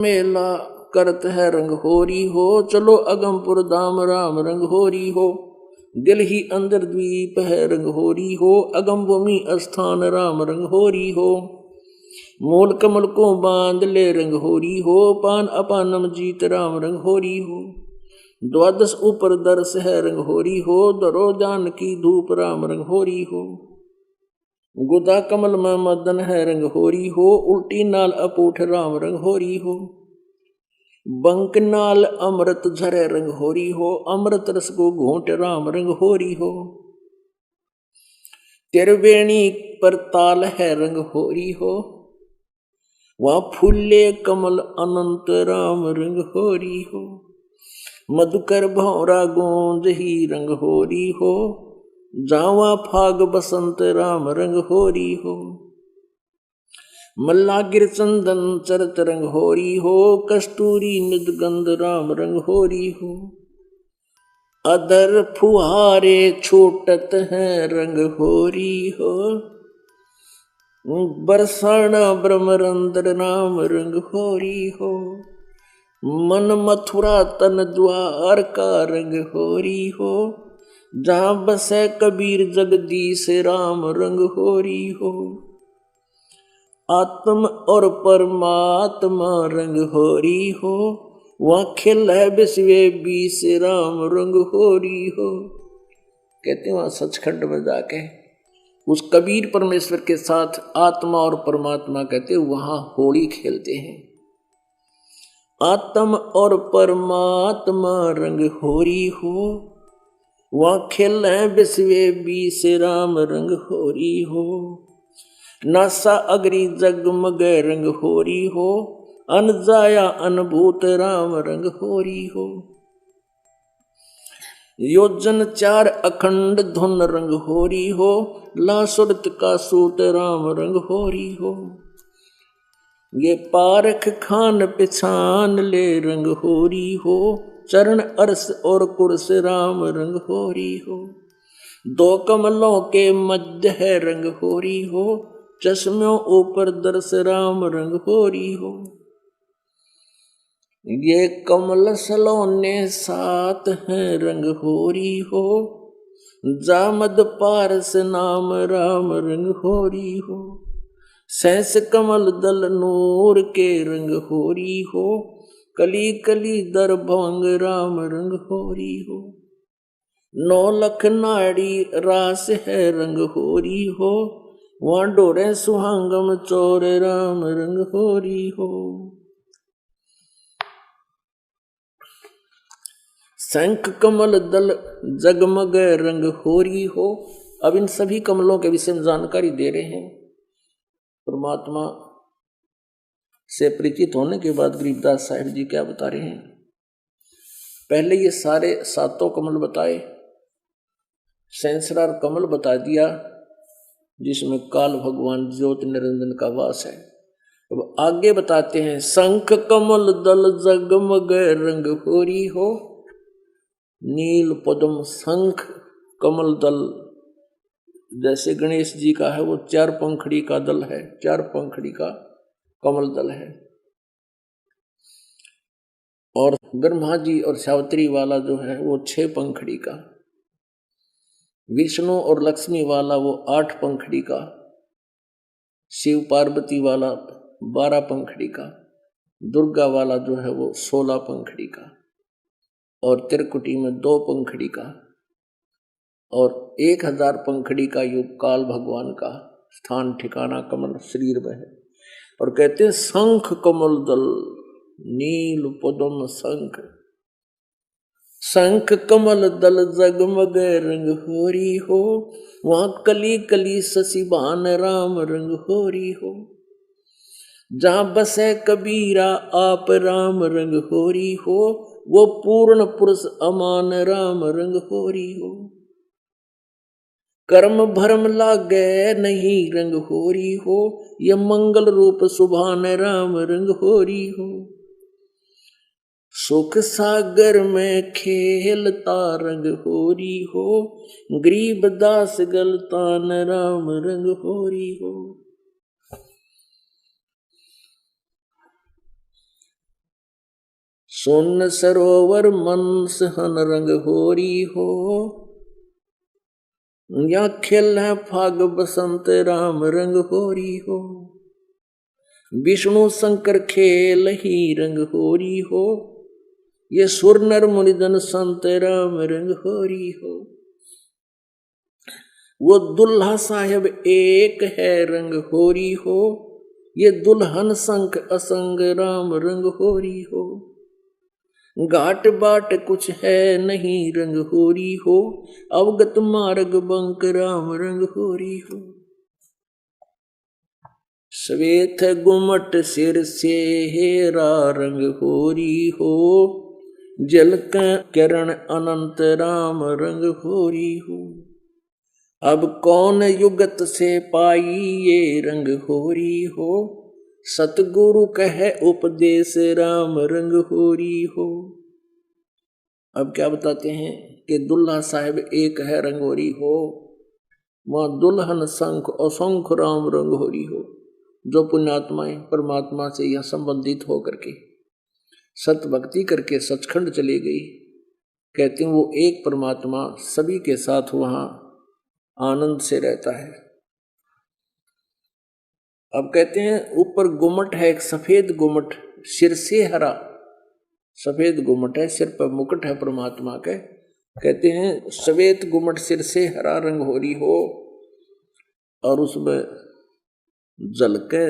मेला करत है रंग होरी हो, चलो अगमपुर धाम राम रंग होरी हो। दिल ही अंदर द्वीप है रंग होरी हो, अगम भूमि स्थान राम रंग होरी हो। मूल कमल को बांध ले रंग होरी हो, पान अपानम जीत राम रंग होरी हो। द्वादश ऊपर दर्श है रंग होरी हो, दरो जान की धूप राम रंग होरी हो। गुदा कमल में मदन है रंग होरी हो, उल्टी नाल अपूठ राम रंग होरी हो। बंक नाल अमृत झरे रंग होरी हो, अमृत रस को घोंट राम रंग होरी हो। त्रिवेणी पर ताल है रंग होरी हो, वहां फूले कमल अनंत राम रंग होरी हो। मधुकर भौरा गोंद ही रंग होरी हो, जावा फाग बसंत राम रंग होरी हो। मल्लागिर चंदन चरत रंग होरी हो, कस्तूरी निदगंध राम रंग होरी हो। अदर फुहारे छोटत हैं रंग होरी हो, बरसाना ब्रह्मरंद्र नाम रंग होरी हो। मन मथुरा तन द्वार का रंग होरी हो, जहां बसे कबीर जगदीश राम रंग होरी हो। आत्म और परमात्मा रंग होरी हो, वहां खिल है विश्व बीस राम रंग होरी हो। कहते वहां सचखंड में जाके उस कबीर परमेश्वर के साथ आत्मा और परमात्मा कहते वहां होली खेलते हैं। आत्म और परमात्मा रंग होरी हो, वहां खेल है विश्व बीस राम रंग होरी हो। नासा अग्रि जगमग रंग होरी हो, अनजाया अनभूत राम रंग होरी हो। योजन चार अखंड धुन रंग होरी हो, लासुरत का सूत राम रंग होरी हो। ये पारख खान पिछान ले रंग होरी हो, चरण अरस और कुर्स राम रंग होरी हो। दो कमलों के मध्य है रंग होरी हो, चश्मों ऊपर दर्श राम रंग होरी हो। ये कमल सलोने सात हैं रंग होरी हो, जामद पारस नाम राम रंग होरी हो। सहस कमल दल नूर के रंग होरी हो, कली कली दर भंग राम रंग होरी हो। 9 लख नाड़ी रास है रंग होरी हो, वहां डोरे सुहांगम चोर राम रंग होरी हो। शंख कमल दल जगमग रंग होरी हो। अब इन सभी कमलों के विषय में जानकारी दे रहे हैं। परमात्मा से परिचित होने के बाद गरीबदास साहिब जी क्या बता रहे हैं। पहले ये सारे सातों कमल बताए, सहस्रार कमल बता दिया जिसमें काल भगवान ज्योति निरंजन का वास है। अब आगे बताते हैं शंख कमल दल जगमग रंग होरी हो। नील पद्म शंख कमल दल जैसे गणेश जी का है, वो 4 पंखड़ी का दल है, 4 पंखड़ी का कमल दल है। और ब्रह्मा जी और सावित्री वाला जो है वो 6 पंखड़ी का, विष्णु और लक्ष्मी वाला वो 8 पंखड़ी का, शिव पार्वती वाला 12 पंखड़ी का, दुर्गा वाला जो है वो 16 पंखड़ी का, और त्रिकुटी में 2 पंखड़ी का, और 1000 पंखड़ी का युग काल भगवान का स्थान ठिकाना कमल शरीर में है। और कहते हैं शंख कमल दल नील पद्म शंख, शंख कमल दल जगमग रंग होरी हो, वहां कली कली शशिबान राम रंग होरी हो। जहां बसे कबीरा आप राम रंग होरी हो, वो पूर्ण पुरुष अमान राम रंग होरी हो। कर्म भरम लागे नहीं रंग होरी हो, ये मंगल रूप सुभान राम रंग होरी हो। सुख सागर में खेलता रंग होरी हो, गरीब दास गलतान राम रंग होरी हो। सुन सरोवर मन सहन रंग होरी हो, या खेल है फाग बसंत राम रंग होरी हो। विष्णु शंकर खेल ही रंग होरी हो, ये सुर नर मुनिजन संत राम रंग होरी हो। वो दुल्हा साहेब एक है रंग होरी हो, ये दुल्हन संख असंग राम रंग होरी हो। घाट बाट कुछ है नहीं रंग होरी हो, अवगत मार्ग बंक राम रंग होरी हो। श्वेत गुमट सिर से हेरा रंग होरी हो, जल का किरण अनंत राम रंग होरी हो। अब कौन युगत से पाई ये रंग होरी हो, सतगुरु कहे उपदेश राम रंग होरी हो। अब क्या बताते हैं कि दुल्हा साहेब एक है रंग होरी हो, वहां दुल्हन संख असंख राम रंग होरी हो। जो पुण्यात्माएं परमात्मा से यह संबंधित हो करके सत भक्ति करके सचखंड चली गई, कहते हैं वो एक परमात्मा सभी के साथ वहां आनंद से रहता है। अब कहते हैं ऊपर गुमट है, एक सफेद गुमट सिर से हरा, सफेद गुमट है, सिर पर मुकुट है परमात्मा के। कहते हैं श्वेत गुमट सिर से हरा रंग होरी हो, और उसमें जल के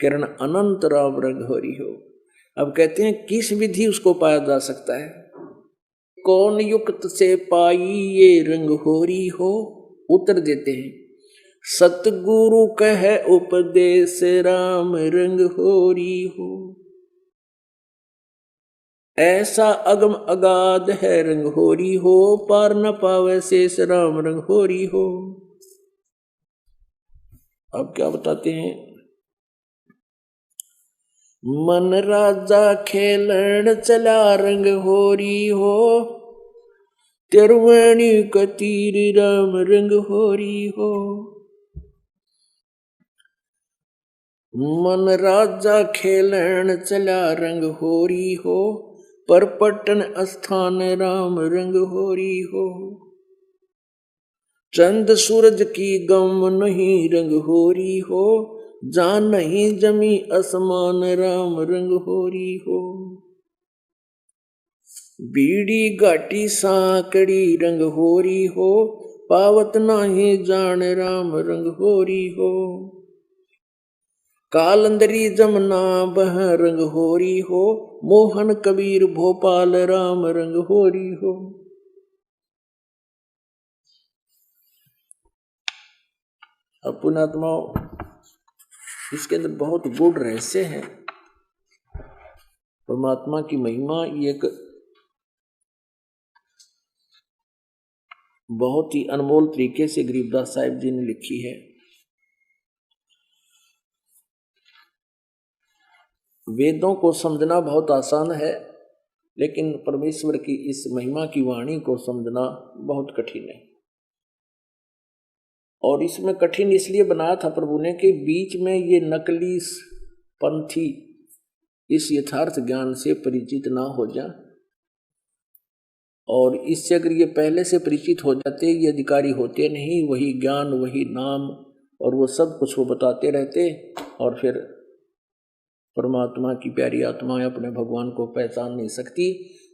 किरण अनंत राम रंग होरी हो। अब कहते हैं किस विधि उसको पाया जा सकता है, कौन युक्त से पाई ये रंग होरी हो। उत्तर देते हैं सतगुरु कहे उपदेश राम रंग होरी हो, ऐसा अगम अगाध है रंग होरी हो, पार न पावे शेष राम रंग होरी हो। अब क्या बताते हैं, मन राजा खेलन चला रंग होरी हो, तिरुवेणी कतीर राम रंग होरी हो। मन राजा खेलन चला रंग होरी हो, पर पटन स्थान राम रंग होरी हो। चंद सूरज की गम नहीं रंग होरी हो, जान नहीं जमी असमान राम रंग होरी हो। बीड़ी घाटी सांकड़ी रंग होरी हो, पावत नाही जान राम रंग होरी हो। कालंदरी जमुना बह रंग होरी हो, मोहन कबीर भोपाल राम रंग होरी हो। अब पुण्यात्माओं, इसके अंदर बहुत गूढ़ रहस्य है। परमात्मा की महिमा एक बहुत ही अनमोल तरीके से गरीबदास साहिब जी ने लिखी है। वेदों को समझना बहुत आसान है, लेकिन परमेश्वर की इस महिमा की वाणी को समझना बहुत कठिन है। और इसमें कठिन इसलिए बनाया था प्रभु ने कि बीच में ये नकली पंथी इस यथार्थ ज्ञान से परिचित ना हो जाए, और इससे अगर ये पहले से परिचित हो जाते, ये अधिकारी होते नहीं, वही ज्ञान वही नाम और वो सब कुछ वो बताते रहते, और फिर परमात्मा की प्यारी आत्माएं अपने भगवान को पहचान नहीं सकती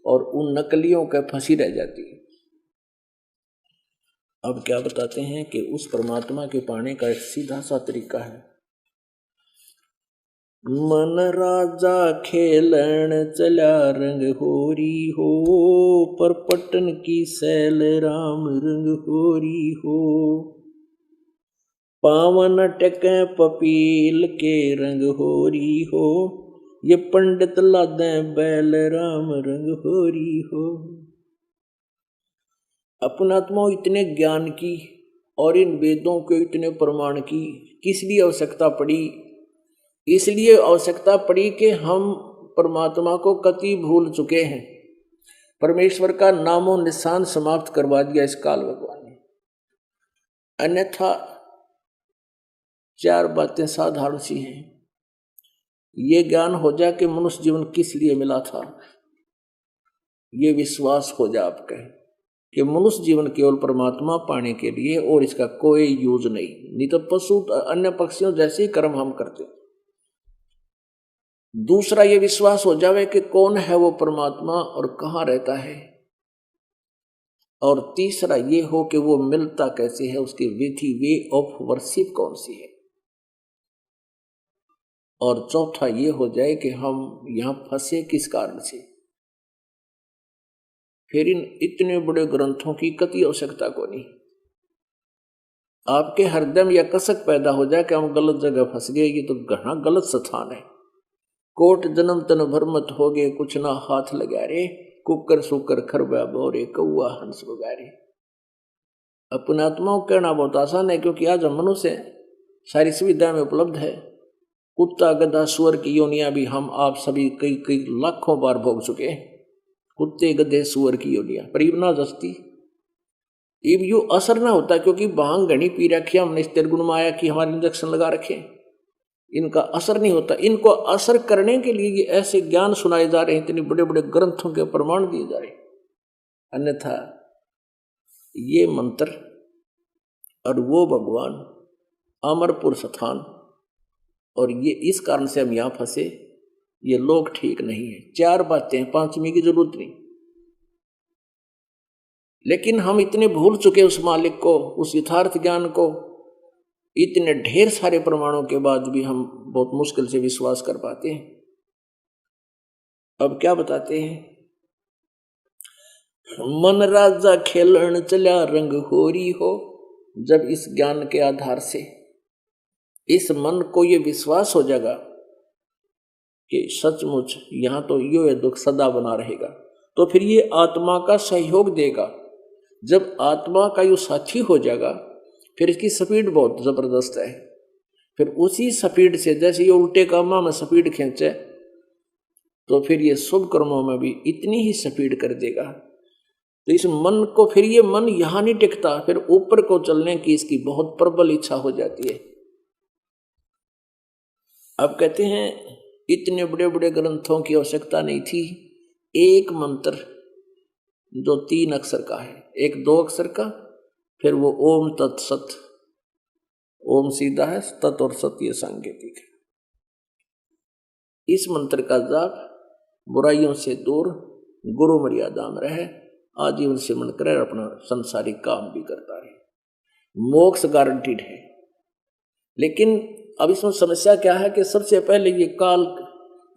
और उन नकलियों के फंसी रह जाती। अब क्या बताते हैं कि उस परमात्मा के पाने का एक सीधा सा तरीका है। मन राजा खेलन चला रंग होरी हो, पर पटन की सैल राम रंग होरी हो। पावन टके पपील के रंग होरी हो, ये पंडित लादे बैल राम रंग होरी हो। अपनात्माओं, इतने ज्ञान की और इन वेदों के इतने प्रमाण की किस लिए आवश्यकता पड़ी? इसलिए आवश्यकता पड़ी कि हम परमात्मा को कति भूल चुके हैं। परमेश्वर का नामो निशान समाप्त करवा दिया इस काल भगवान ने। अन्यथा चार बातें साधारण सी हैं। ये ज्ञान हो जाए कि मनुष्य जीवन किस लिए मिला था, ये विश्वास हो जाए आपका कि मनुष्य जीवन केवल परमात्मा पाने के लिए और इसका कोई यूज नहीं तो पशु अन्य पक्षियों जैसे ही कर्म हम करते। दूसरा ये विश्वास हो जावे कि कौन है वो परमात्मा और कहाँ रहता है, और तीसरा ये हो कि वो मिलता कैसे है, उसकी विधि वे ऑफ वर्शिप कौन सी है, और चौथा ये हो जाए कि हम यहां फंसे किस कारण से। फिर इन इतने बड़े ग्रंथों की कति आवश्यकता को नहीं। आपके हृदय में यह कसक पैदा हो जाए कि हम गलत जगह फंस गए, ये तो घना गलत स्थान है, कोट जन्म तन भरमत हो गए, कुछ ना हाथ लगा रे, कुकर सुकर खरबा बोरे, कौआ हंस बगारे। अपने आत्माओं को कहना बहुत आसान है, क्योंकि आज हम मनुष्य सारी सुविधा में उपलब्ध है। कुत्ता गधा सुअर की योनियां भी हम आप सभी कई कई लाखों बार भोग चुके हैं, कुत्ते गधे सुअर की योनियां, पर इबना जस्ती इब यू असर ना होता, क्योंकि भांग घनी पी रखी हमने इस गुण माया की, हमारे इंजेक्शन लगा रखे, इनका असर नहीं होता। इनको असर करने के लिए ये ऐसे ज्ञान सुनाए जा रहे हैं, इतने बड़े बड़े ग्रंथों के प्रमाण दिए जा रहे हैं। अन्यथा ये मंत्र और वो भगवान अमरपुर स्थान, और ये इस कारण से हम यहां फंसे, ये लोग ठीक नहीं है। चार बातें, पांचवी की जरूरत नहीं, लेकिन हम इतने भूल चुके उस मालिक को, उस यथार्थ ज्ञान को। इतने ढेर सारे प्रमाणों के बाद भी हम बहुत मुश्किल से विश्वास कर पाते हैं। अब क्या बताते हैं, मन राजा खेलन चला रंग होरी हो। जब इस ज्ञान के आधार से इस मन को ये विश्वास हो जाएगा कि सचमुच यहां तो यो दुख सदा बना रहेगा, तो फिर ये आत्मा का सहयोग देगा। जब आत्मा का यो साथी हो जाएगा, फिर इसकी स्पीड बहुत जबरदस्त है। फिर उसी स्पीड से, जैसे ये उल्टे कामों में स्पीड खींचे, तो फिर ये शुभ कर्मों में भी इतनी ही स्पीड कर देगा। तो इस मन को, फिर ये मन यहां नहीं टिकता, फिर ऊपर को चलने की इसकी बहुत प्रबल इच्छा हो जाती है। अब कहते हैं इतने बड़े बड़े ग्रंथों की आवश्यकता नहीं थी, एक मंत्र जो 3 अक्षर का है, एक 2 अक्षर का, फिर वो ओम तत्सत। ओम सीधा है, तत् और सत ये सांकेतिक है। इस मंत्र का जाप बुराइयों से दूर, गुरु मर्यादा में रहे, आजीवन सिमरन करे, अपना संसारिक काम भी करता रहे, मोक्ष गारंटीड है। लेकिन अब इसमें समस्या क्या है कि सबसे पहले ये काल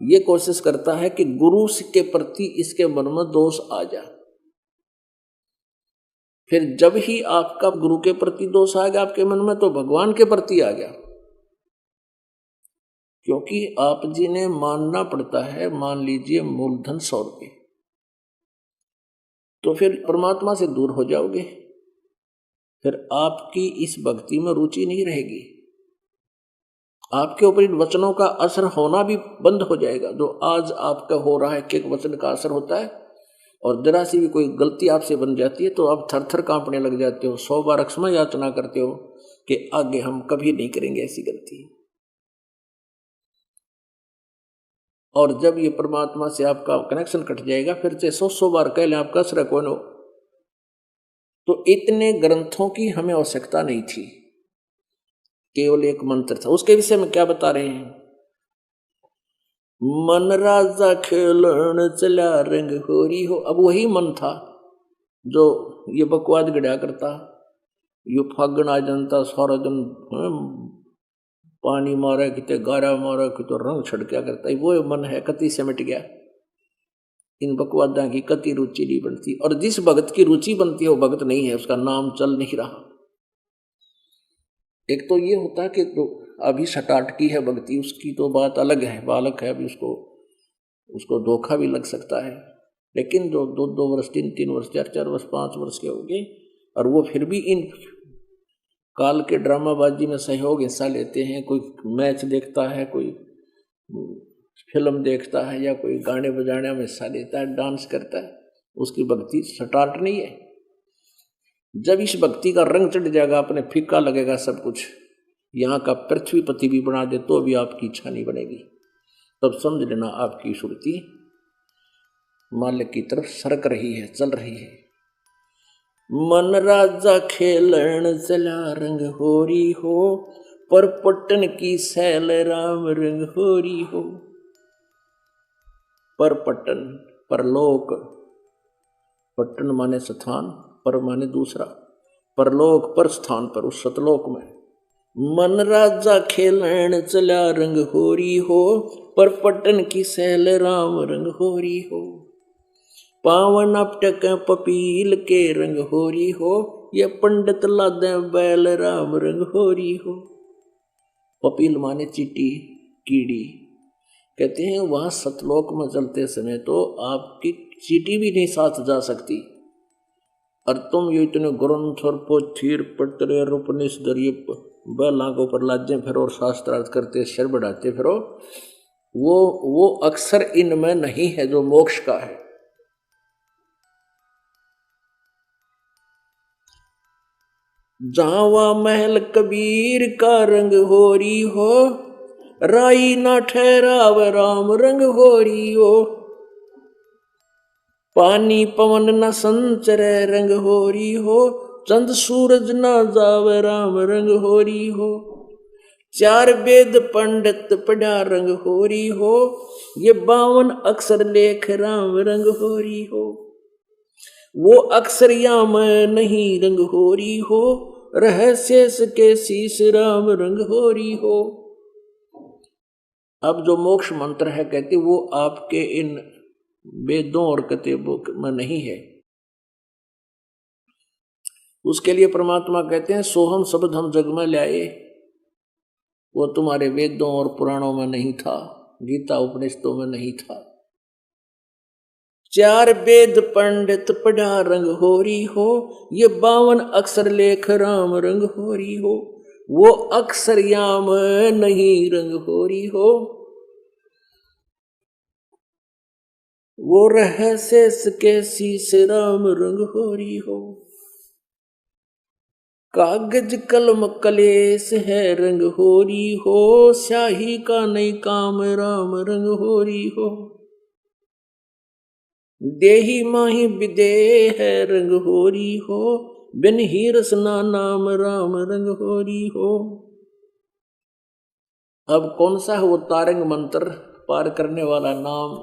ये कोशिश करता है कि गुरु के प्रति इसके मन में दोष आ जाए। फिर जब ही आपका गुरु के प्रति दोष आ गया आपके मन में, तो भगवान के प्रति आ गया, क्योंकि आप जी ने मानना पड़ता है, मान लीजिए मूलधन 100 रुपये, तो फिर परमात्मा से दूर हो जाओगे, फिर आपकी इस भक्ति में रुचि नहीं रहेगी, आपके ऊपर इन वचनों का असर होना भी बंद हो जाएगा। जो आज आपका हो रहा है, एक वचन का असर होता है, और जरा सी भी कोई गलती आपसे बन जाती है तो आप थर थर कांपने लग जाते हो, 100 बार क्षमा याचना करते हो कि आगे हम कभी नहीं करेंगे ऐसी गलती। और जब ये परमात्मा से आपका कनेक्शन कट जाएगा, फिर से 100 बार कह लें आप कसर कौन हो। तो इतने ग्रंथों की हमें आवश्यकता नहीं थी, केवल एक मंत्र था। उसके विषय में क्या बता रहे हैं, मन राजा खेलन चला रंग होरी हो। अब वही मन था जो ये बकवाद गढ़ा करता, यो फागण आ जनता सारा दिन पानी मारा, कितने गारा मारा, कितो रंग छड़किया करता, वो मन है कति सिमट गया। इन बकवादा की कति रुचि नहीं बनती, और जिस भगत की रुचि बनती है वो भगत नहीं है, उसका नाम चल नहीं रहा। एक तो ये होता है कि तो अभी सटाट की है भक्ति, उसकी तो बात अलग है, बालक है, अभी उसको धोखा भी लग सकता है। लेकिन जो 2-2 वर्ष 3-3 वर्ष 4-4 वर्ष 5 वर्ष के हो गए, और वो फिर भी इन काल के ड्रामाबाजी में सहयोग हिस्सा लेते हैं, कोई मैच देखता है, कोई फिल्म देखता है, या कोई गाने बजाने में हिस्सा लेता है, डांस करता है, उसकी भक्ति सटाट नहीं है। जब इस भक्ति का रंग चढ़ जाएगा, अपने फीका लगेगा सब कुछ, यहाँ का पृथ्वीपति भी बना दे तो भी आपकी इच्छा नहीं बनेगी। तब समझ लेना आपकी सुरती मालिक की तरफ सरक रही है, चल रही है। मन राजा खेलन चला रंग होरी हो, पर पट्टन की सैल राम रंग होरी हो। पर पट्टन, परलोक, पट्टन माने स्थान, पर माने दूसरा, परलोक पर स्थान पर, उस सतलोक में। मन राजा खेलन चला रंग होरी हो, पर पट्टन की सैल राम रंग होरी हो। पावन अपटक पपील के रंग होरी हो, ये पंडित लादे बैल राम रंग होरी हो। पपील माने चीटी, कीड़ी। कहते हैं वहां सतलोक में चलते समय तो आपकी चीटी भी नहीं साथ जा सकती, और तुम ये इतने ग्रंथ और पोथीर पटरे और उपनिषद बैलों को पर लादे फिरो और शास्त्रार्थ करते सिर बढ़ाते फिरो, वो अक्सर इनमें नहीं है जो मोक्ष का है। जावा महल कबीर का रंग होरी हो, राई ना ठहराव राम रंग होरी हो। पानी पवन न संचरे रंग होरी हो, चंद सूरज ना जावे राम रंग होरी हो। चार वेद पंडित पढ़ा रंग होरी हो, ये 52 अक्षर लेख राम रंग होरी हो। वो अक्षर याम नहीं रंग होरी हो, रहस्य के शीश राम रंग होरी हो। अब जो मोक्ष मंत्र है कहते वो आपके इन वेदों और किताबों में नहीं है। उसके लिए परमात्मा कहते हैं सोहम शब्द हम जग में लाए, वो तुम्हारे वेदों और पुराणों में नहीं था, गीता उपनिषदों में नहीं था। चार वेद पंडित पढ़ा रंग होरी हो, ये 52 अक्षर लेख राम रंग होरी हो। वो अक्षर याम नहीं रंग होरी हो, वो रहस्य के शीश राम रंग होरी हो। कागज कलम कलेस है रंग होरी हो, स्याही का नहीं काम राम रंग होरी हो। देही माही विदेह है रंग होरी हो, बिन ही रसना नाम राम रंग होरी हो। अब कौन सा है वो तारंग मंत्र पार करने वाला नाम?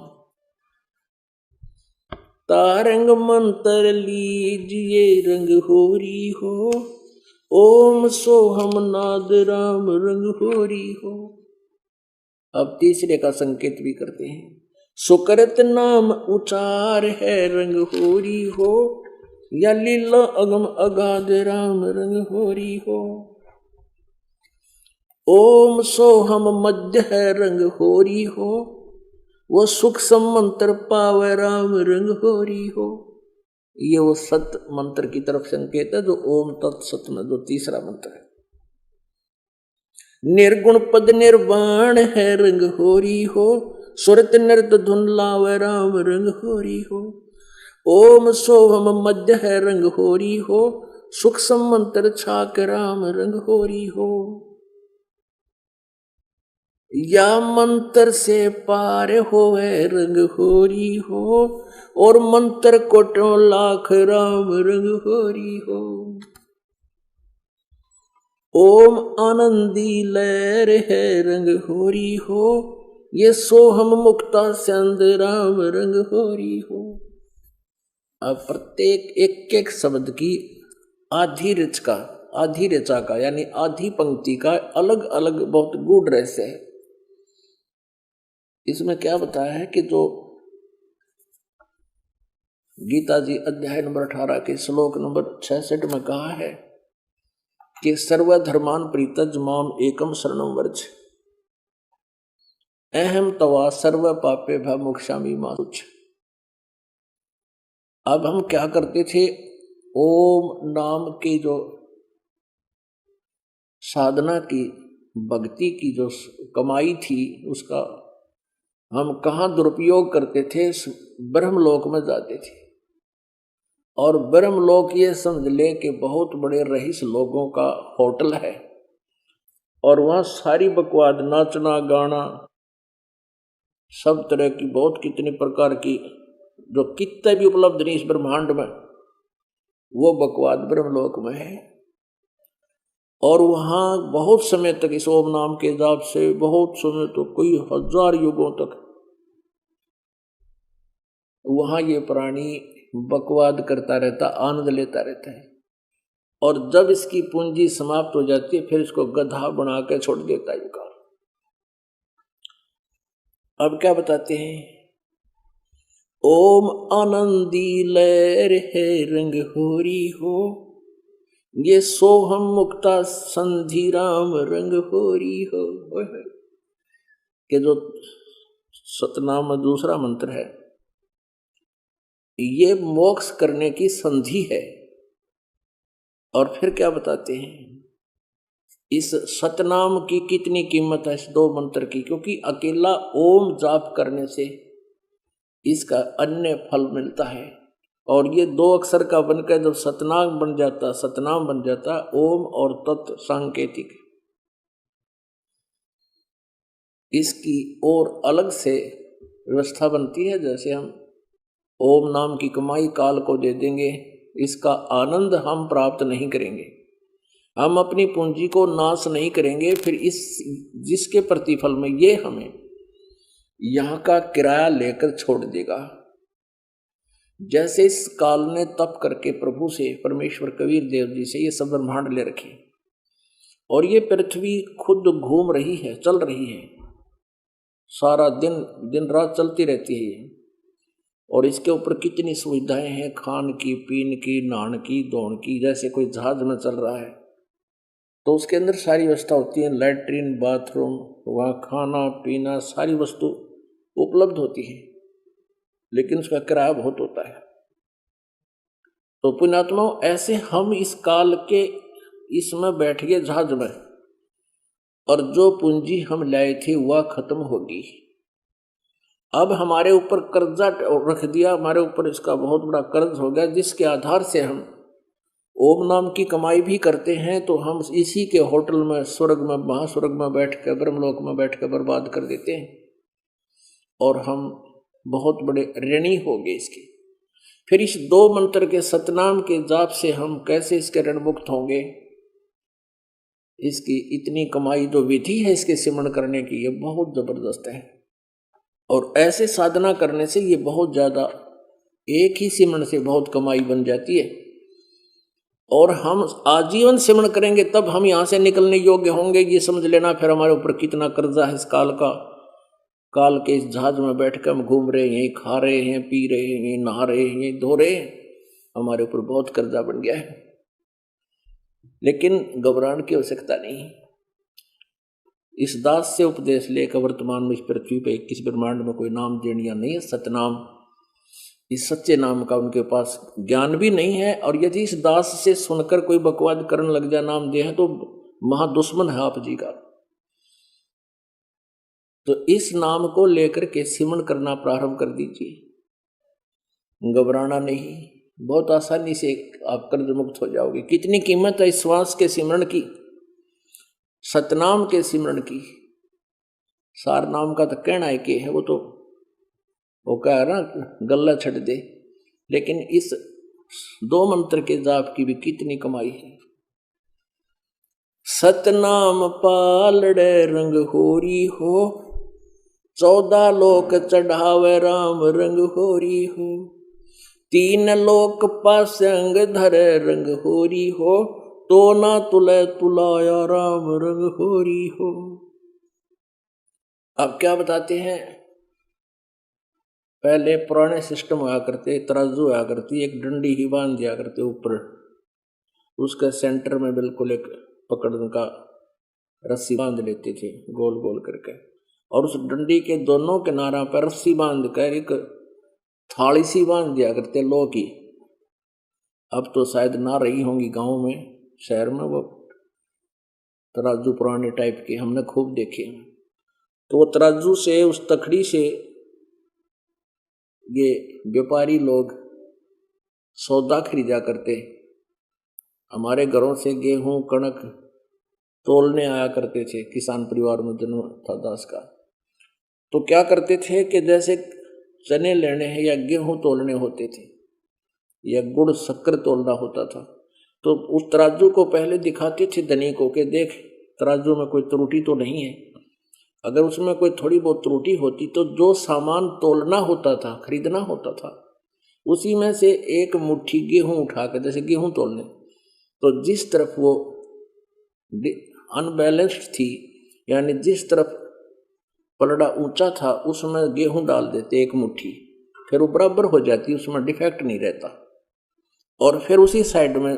तारंग मंत्र लीजिए रंग होरी हो, ओम सोहम नाद राम रंग होरी हो। अब तीसरे का संकेत भी करते हैं। सुकृत नाम उचार है रंग होरी हो, या लीला अगम अगाध राम रंग होरी हो। ओम सोहम मध्य है रंग होरी हो, वो सुख मंत्र पावे राम रंग होरी हो। ये वो सत मंत्र की तरफ संकेत है जो ओम तत्सत में जो तीसरा मंत्र है। निर्गुण पद निर्वाण है रंग होरी हो, सुरत नृत धुन लावे राम रंग होरी हो। ओम सोहम मध्य है रंग होरी हो, सुख मंत्र छाक राम रंग होरी हो। या मंत्र से पार होवे रंग होरी हो, और मंत्र कोटों लाख राम रंग होरी हो। ओम आनंदी लहर है रंग होरी हो, ये सोहम मुक्ता चंद राम रंग होरी हो। अब प्रत्येक एक एक शब्द की आधी ऋचा का यानी आधी पंक्ति का अलग अलग बहुत गूढ़ रहस्य है। इसमें क्या बताया है कि जो गीता जी अध्याय नंबर 18 के श्लोक नंबर 66 में कहा है कि सर्वधर्मान प्रीतज माम एकम शरणम वर्ज, अहम तवा सर्व पापे भ मोक्षामि मा शुच। अब हम क्या करते थे, ओम नाम की जो साधना की भक्ति की जो कमाई थी उसका हम कहाँ दुरुपयोग करते थे, ब्रह्मलोक में जाते थे। और ब्रह्मलोक ये समझ ले कि बहुत बड़े रईस लोगों का होटल है, और वहाँ सारी बकवाद नाचना गाना सब तरह की बहुत कितने प्रकार की जो कितने भी उपलब्ध नहीं इस ब्रह्मांड में, वो बकवाद ब्रह्मलोक में है। और वहां बहुत समय तक इस ओम नाम के जाप से बहुत समय तो कई हजार युगों तक वहां ये प्राणी बकवाद करता रहता, आनंद लेता रहता है। और जब इसकी पूंजी समाप्त हो जाती है फिर इसको गधा बना के छोड़ देता है युग। अब क्या बताते हैं, ओम आनंदी लहर है रंग होरी हो, ये सोहम मुक्ता संधि राम रंग होरी हो। कि जो सतनाम में दूसरा मंत्र है, ये मोक्ष करने की संधि है। और फिर क्या बताते हैं, इस सतनाम की कितनी कीमत है इस दो मंत्र की, क्योंकि अकेला ओम जाप करने से इसका अन्य फल मिलता है। और ये दो अक्षर का बनकर जब सतनाम बन जाता ओम और तत् सांकेतिक, इसकी और अलग से व्यवस्था बनती है। जैसे हम ओम नाम की कमाई काल को दे देंगे, इसका आनंद हम प्राप्त नहीं करेंगे, हम अपनी पूंजी को नाश नहीं करेंगे, फिर इस जिसके प्रतिफल में ये हमें यहाँ का किराया लेकर छोड़ देगा। जैसे इस काल ने तप करके प्रभु से, परमेश्वर कबीर देव जी से ये सब ब्रह्मांड ले रखे, और ये पृथ्वी खुद घूम रही है, चल रही है, सारा दिन दिन रात चलती रहती है ये। और इसके ऊपर कितनी सुविधाएं हैं, खान की, पीन की, नहान की, धोने की। जैसे कोई जहाज में चल रहा है तो उसके अंदर सारी व्यवस्था होती है, लैट्रिन, बाथरूम, वहाँ खाना पीना सारी वस्तु उपलब्ध होती है, लेकिन उसका किराया बहुत होता है। तो पुण्यात्माओं, ऐसे हम इस काल के इसमें बैठ गए जहाज में, और जो पूंजी हम लाए थे वह खत्म होगी। अब हमारे ऊपर कर्जा रख दिया, हमारे ऊपर इसका बहुत बड़ा कर्ज हो गया, जिसके आधार से हम ओम नाम की कमाई भी करते हैं, तो हम इसी के होटल में, स्वर्ग में, महास्वर्ग में बैठ कर, ब्रह्मलोक में बैठ कर बर्बाद कर देते हैं, और हम बहुत बड़े ऋणी हो गए इसके। फिर इस दो मंत्र के सतनाम के जाप से हम कैसे इसके ऋण मुक्त होंगे? इसकी इतनी कमाई जो विधि है इसके सिमरण करने की, ये बहुत जबरदस्त है। और ऐसे साधना करने से ये बहुत ज्यादा, एक ही सिमरण से बहुत कमाई बन जाती है। और हम आजीवन सिमरण करेंगे तब हम यहाँ से निकलने योग्य होंगे, ये समझ लेना। फिर हमारे ऊपर कितना कर्जा है इस काल का। काल के इस जहाज में बैठ कर हम घूम रहे हैं, खा रहे हैं, पी रहे हैं, नहा रहे हैं, धो रहे हैं, हमारे ऊपर बहुत कर्जा बन गया है। लेकिन घबराने की आवश्यकता नहीं। इस दास से उपदेश लेकर वर्तमान में इस पृथ्वी पे किस ब्रह्मांड में कोई नाम देनिया नहीं है। सतनाम, इस सच्चे नाम का उनके पास ज्ञान भी नहीं है। और यदि इस दास से सुनकर कोई बकवाद करने लग जाए नाम दे है, तो महादुश्मन है आप जी का। तो इस नाम को लेकर के सिमरण करना प्रारंभ कर दीजिए, घबराना नहीं, बहुत आसानी से आप कर्ज मुक्त हो जाओगे। कितनी कीमत है इस श्वास के सिमरण की, सतनाम के सिमरण की। सार नाम का तो कहना है कि है, वो कह रहा गल्ला छट दे, लेकिन इस दो मंत्र के जाप की भी कितनी कमाई है। सतनाम पालड़े रंग होरी हो, 14 लोक चढ़ावे राम रंग होरी हो, 3 लोक पास अंग धरे रंग होरी हो, तो ना तुले तुलाया राम रंग होरी हो। अब क्या बताते हैं, पहले पुराने सिस्टम हुआ करते, तराजू हुआ करती, एक डंडी ही बांध दिया करते ऊपर, उसके सेंटर में बिल्कुल एक पकड़ने का रस्सी बांध लेते थे गोल गोल करके, और उस डंडी के दोनों किनारा पर रस्सी बांध कर एक थाली सी बांध दिया करते लोह की। अब तो शायद ना रही होंगी गांव में, शहर में वो तराजू पुराने टाइप के हमने खूब देखे। तो वो तराजू से, उस तखड़ी से ये व्यापारी लोग सौदा खरीदा करते। हमारे घरों से गेहूं कणक तोलने आया करते थे, किसान परिवार में जन्म था दास का। तो क्या करते थे कि जैसे चने लेने हैं या गेहूं तोलने होते थे या गुड़ शक्कर तोलना होता था, तो उस तराजू को पहले दिखाते थे धनी को कि देख तराजू में कोई त्रुटि तो नहीं है। अगर उसमें कोई थोड़ी बहुत त्रुटि होती तो जो सामान तोलना होता था, खरीदना होता था, उसी में से एक मुट्ठी गेहूं उठाकर, जैसे गेहूं तोलने, तो जिस तरफ वो अनबैलेंस्ड थी, यानी जिस तरफ पलड़ा ऊंचा था उसमें गेहूं डाल देते एक मुट्ठी, फिर वो बराबर हो जाती, उसमें डिफेक्ट नहीं रहता। और फिर उसी साइड में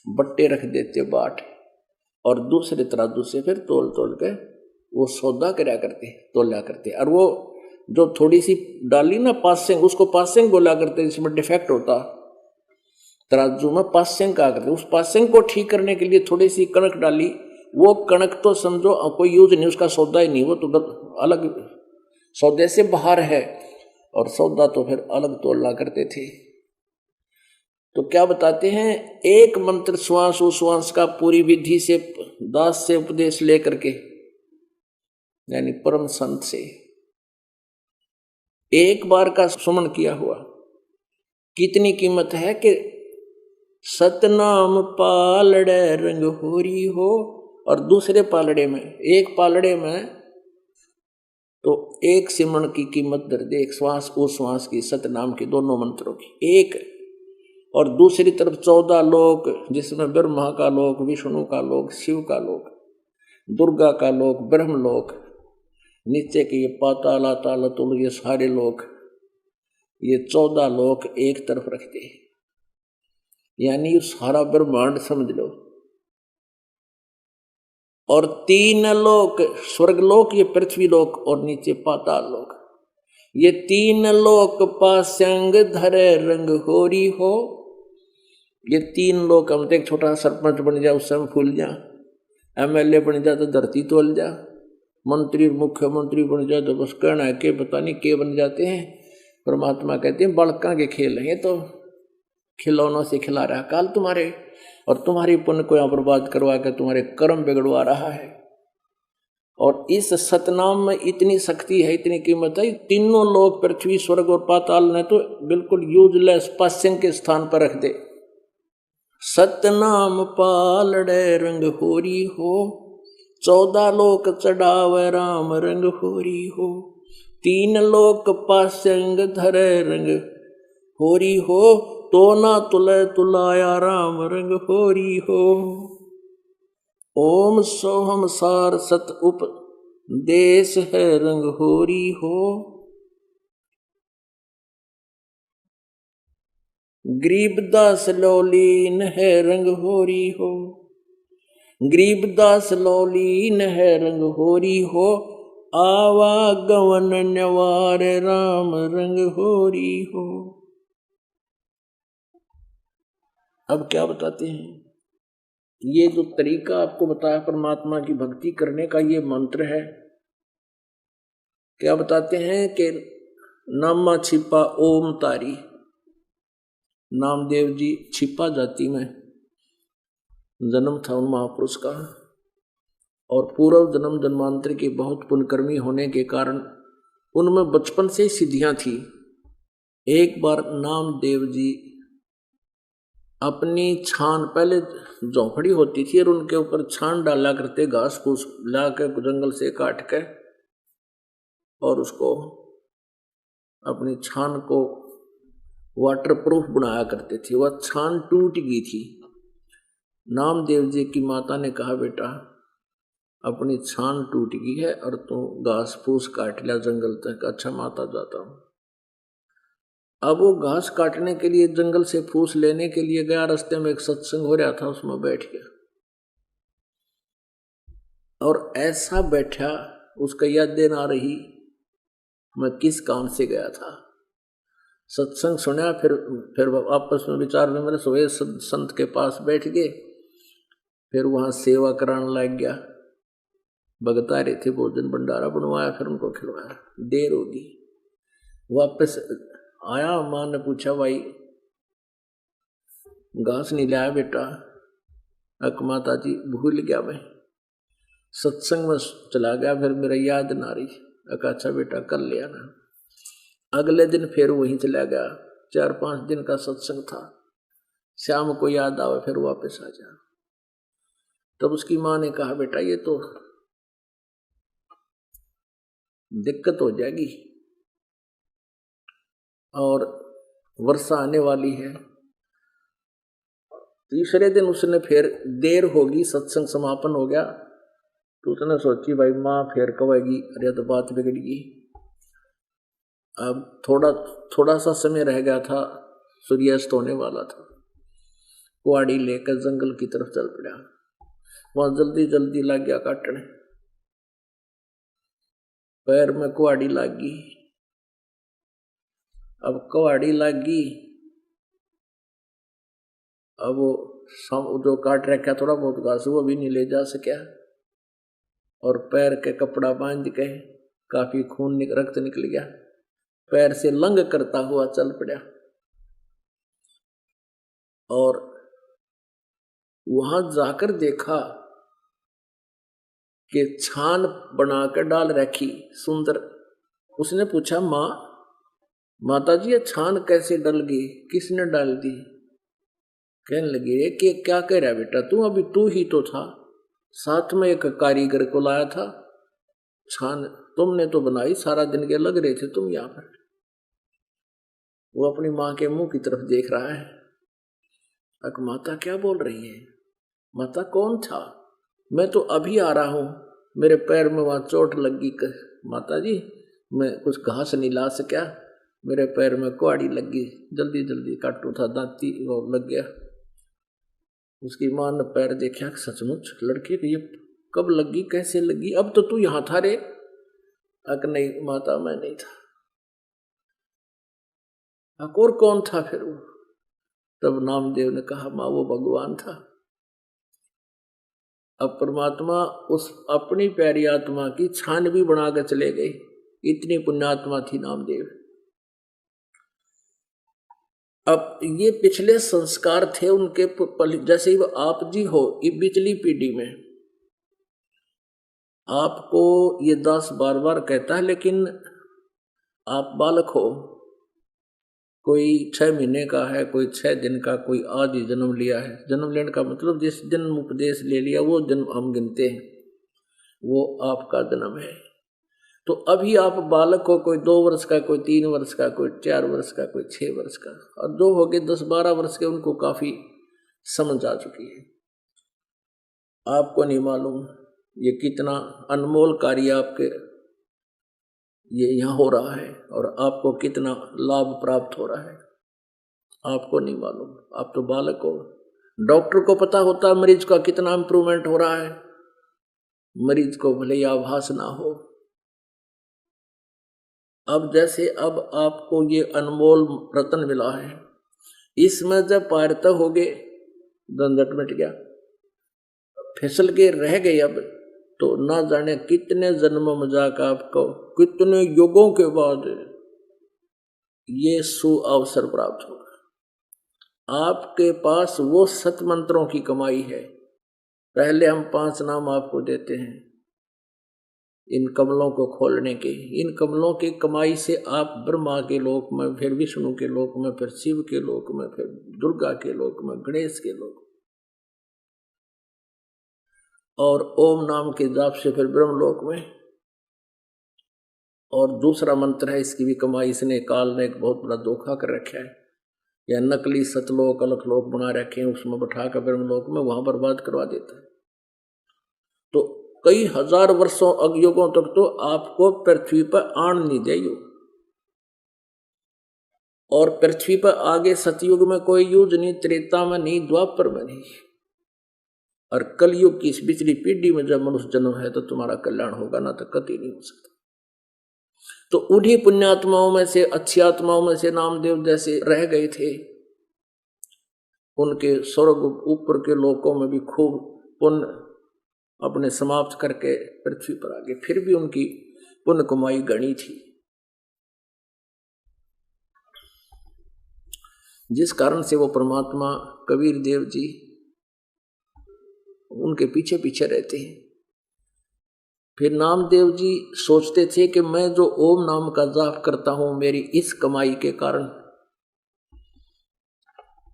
बट्टे रख देते बाट, और दूसरे तराजू से फिर तोल तोल के वो सौदा कराया करते, तोला करते। और वो जो थोड़ी सी डाली ना पासिंग, उसको पासिंग बोला करते, जिसमें डिफेक्ट होता तराजू में पासिंग कहा करते। उस पासिंग को ठीक करने के लिए थोड़ी सी कणक डाली, वो कणक तो समझो कोई यूज नहीं, उसका सौदा ही नहीं, वो तो अलग सौदे से बाहर है, और सौदा तो फिर अलग तोला करते थे। तो क्या बताते हैं, एक मंत्र श्वास उश्वास का पूरी विधि से दास से उपदेश लेकर के, यानी परम संत से एक बार का सुमन किया हुआ कितनी कीमत है कि सतनाम पालड़े रंग होरी हो। और दूसरे पालड़े में, एक पालड़े में तो एक सिमरण की कीमत दर दे, एक श्वास उश्वास की, सतनाम की, दोनों मंत्रों की एक। और दूसरी तरफ 14 लोक, जिसमें ब्रह्मा का लोक, विष्णु का लोक, शिव का लोक, दुर्गा का लोक, ब्रह्म लोक, नीचे के ये पाताल आताल तुल, ये सारे लोक, ये 14 लोक एक तरफ रखते, यानी सारा ब्रह्मांड समझ लो। और 3 लोक, स्वर्ग लोक, ये पृथ्वी लोक, और नीचे पाताल लोक, ये 3 लोक पासंग धरे रंग होरी हो। ये 3 लोक, हम तो एक छोटा सरपंच बन जाए उससे हम फूल जा, MLA बन जाए तो धरती तोल जा, मंत्री मुख्यमंत्री बन जाए तो बस कहना है कि पता नहीं के बन जाते हैं। परमात्मा कहते हैं बालका के खेल हैं, तो खिलौनों से खिला रहा काल तुम्हारे, और तुम्हारी पुण्य को यहाँ बर्बाद करवा के तुम्हारे कर्म बिगड़वा रहा है। और इस सतनाम में इतनी शक्ति है, इतनी कीमत है, तीनों लोग पृथ्वी स्वर्ग और पाताल ने तो बिल्कुल यूजलेस पासिंग के स्थान पर रख दे। सतनाम पालड़े रंग होरी हो, 14 लोक चढ़ावे राम रंग होरी हो, 3 लोक पासिंग धरे रंग होरी हो, तो ना तुले तुलाया राम रंग होरी हो। ओम सोहम सार सत उपदेश है रंग होरी हो। गरीबदास लौलीन है रंग होरी हो, गरीबदास लौलीन है रंग होरी हो, आवागमन न्यवार राम रंग होरी हो। अब क्या बताते हैं, ये जो तरीका आपको बताया परमात्मा की भक्ति करने का, ये मंत्र है। क्या बताते हैं कि नामा छिपा ओम तारी, नामदेव जी छिपा जाति में जन्म था उन महापुरुष का, और पूर्व जन्म जन्मांतर के बहुत पुण्यकर्मी होने के कारण उनमें बचपन से सिद्धियां थी। एक बार नामदेव जी अपनी छान, पहले झोंपड़ी होती थी और उनके ऊपर छान डाला करते, घास फूस ला के जंगल से काट के, और उसको अपनी छान को वाटरप्रूफ बनाया करते थे। वह छान टूट गई थी। नामदेव जी की माता ने कहा, बेटा अपनी छान टूट गई है और तू घास फूस काट लिया जंगल तक। अच्छा माता, जाता हूं। अब वो घास काटने के लिए जंगल से फूस लेने के लिए गया, रास्ते में एक सत्संग हो रहा था, उसमें बैठ गया, और ऐसा बैठा उसका यादें ना रही मैं किस काम से गया था। सत्संग सुना, फिर आपस में विचार में मेरे सोए संत के पास बैठ गए, फिर वहां सेवा कराने लग गया। भगत आ रहे थे, भोजन भंडारा बनवाया, फिर उनको खिलवाया। देर होगी, वापस आया, मां ने पूछा, भाई घास नहीं लाया बेटा? अक माता जी भूल गया, मैं सत्संग में चला गया, फिर मेरा याद ना रही। अच्छा बेटा कर लिया ना। अगले दिन फिर वहीं चला गया। 4-5 दिन का सत्संग था। शाम को याद आवे फिर वापस आ जा। तब उसकी माँ ने कहा बेटा ये तो दिक्कत हो जाएगी और वर्षा आने वाली है। तीसरे दिन उसने फिर देर होगी, सत्संग समापन हो गया, तो उसने सोची भाई माँ फिर कहेगी, अरे तो बात बिगड़ गई। अब थोड़ा सा समय रह गया था, सूर्यास्त होने वाला था। कुआड़ी लेकर जंगल की तरफ चल पड़ा। वहां जल्दी जल्दी लग गया काटने। पैर में कुआड़ी लग गई। अब कुआड़ी लग गई, अब वो जो काट रखा थोड़ा बहुत घास वो भी नहीं ले जा सका, और पैर के कपड़ा बांध के काफी खून रक्त निकल गया। पैर से लंग करता हुआ चल पड़ा और वहां जाकर देखा कि छान बनाकर डाल रखी सुंदर। उसने पूछा माता जी ये छान कैसे डल गई, किसने डाल दी? कहने लगे कि क्या कह रहा बेटा तू, अभी तू ही तो था, साथ में एक कारीगर को लाया था, छान तुमने तो बनाई, सारा दिन के लग रहे थे तुम यहाँ पर। वो अपनी माँ के मुंह की तरफ देख रहा है। अक माता क्या बोल रही है? माता कौन था? मैं तो अभी आ रहा हूं, मेरे पैर में वहां चोट लगी। माता जी मैं कुछ घास नहीं ला सका, मेरे पैर में कुआड़ी लगी, जल्दी जल्दी काटू था, दांती वो लग गया। उसकी मां ने पैर देखा, सचमुच लड़के को ये कब लगी, कैसे लगी? अब तो तू यहां था रे। अक नहीं माता मैं नहीं था। अक और कौन था फिर वो? तब नामदेव ने कहा मां वो भगवान था। अब परमात्मा उस अपनी प्यारी आत्मा की छान भी बना कर चले गए, इतनी पुण्यात्मा थी नामदेव। अब ये पिछले संस्कार थे उनके, जैसे ही आप जी हो ये पिछली पीढ़ी में आपको ये दास बार बार कहता है, लेकिन आप बालक हो, कोई 6 महीने का है, कोई 6 दिन का, कोई आज ही जन्म लिया है। जन्म लेने का मतलब जिस जन्म उपदेश ले लिया वो जन्म हम गिनते हैं, वो आपका जन्म है। तो अभी आप बालक हो, कोई 2 वर्ष का, कोई 3 वर्ष का, कोई 4 वर्ष का, कोई 6 वर्ष का, और जो हो गए 10-12 वर्ष के उनको काफी समझ आ चुकी है। आपको नहीं मालूम ये कितना अनमोल कार्य आपके ये यहाँ हो रहा है और आपको कितना लाभ प्राप्त हो रहा है, आपको नहीं मालूम। आप तो बालक हो। डॉक्टर को पता होता है मरीज का कितना इंप्रूवमेंट हो रहा है, मरीज को भले ही आभास ना हो। अब जैसे अब आपको ये अनमोल रतन मिला है, इसमें जब पारता हो गए, झंझट मिट गया, फिसल के रह गए, अब तो ना जाने कितने जन्म मजाक आपको, कितने युगों के बाद ये सुअवसर प्राप्त होगा। आपके पास वो सत मंत्रों की कमाई है। पहले हम 5 नाम आपको देते हैं इन कमलों को खोलने के। इन कमलों की कमाई से आप ब्रह्मा के लोक में, फिर विष्णु के लोक में, फिर शिव के लोक में, फिर दुर्गा के लोक में, गणेश के लोक, और ओम नाम के जाप से फिर ब्रह्मलोक में। और दूसरा मंत्र है, इसकी भी कमाई इसने काल ने एक बहुत बड़ा धोखा कर रखा है, या नकली सतलोक अलखलोक बना रखे हैं, उसमें बैठा कर ब्रह्मलोक में वहां बर्बाद करवा देता है। तो कई हजार वर्षों अगयुगों तक तो आपको पृथ्वी पर आण नहीं देगी। और पृथ्वी पर आगे सतयुग में कोई युग नहीं, त्रेता में नहीं, द्वापर में नहीं, और कलयुग की इस पिछली पीढ़ी में जब मनुष्य जन्म है तो तुम्हारा कल्याण होगा, ना तो कति नहीं हो सकता। तो उन्हीं पुण्यात्माओं में से, अच्छी आत्माओं में से नामदेव जैसे रह गए थे, उनके स्वर्ग ऊपर के लोकों में भी खूब पुण्य अपने समाप्त करके पृथ्वी पर आ गए, फिर भी उनकी पुण्य कमाई गणी थी, जिस कारण से वो परमात्मा कबीर देव जी उनके पीछे पीछे रहते हैं। फिर नामदेव जी सोचते थे कि मैं जो ओम नाम का जाप करता हूं, मेरी इस कमाई के कारण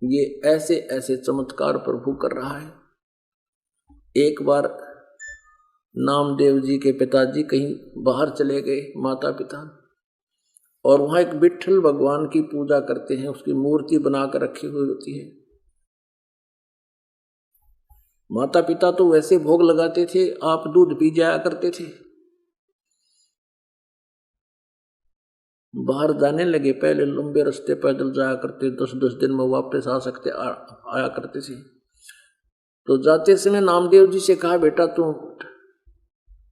ये ऐसे ऐसे चमत्कार प्रभु कर रहा है। एक बार नामदेव जी के पिताजी कहीं बाहर चले गए, माता पिता, और वहां एक विट्ठल भगवान की पूजा करते हैं, उसकी मूर्ति बनाकर रखी हुई होती है। माता पिता तो वैसे भोग लगाते थे, आप दूध पी जाया करते थे। बाहर जाने लगे, पहले लंबे रास्ते पैदल जाया करते, 10-10 दिन में वापस आ सकते आया करते थे। तो जाते समय नामदेव जी से कहा, बेटा तू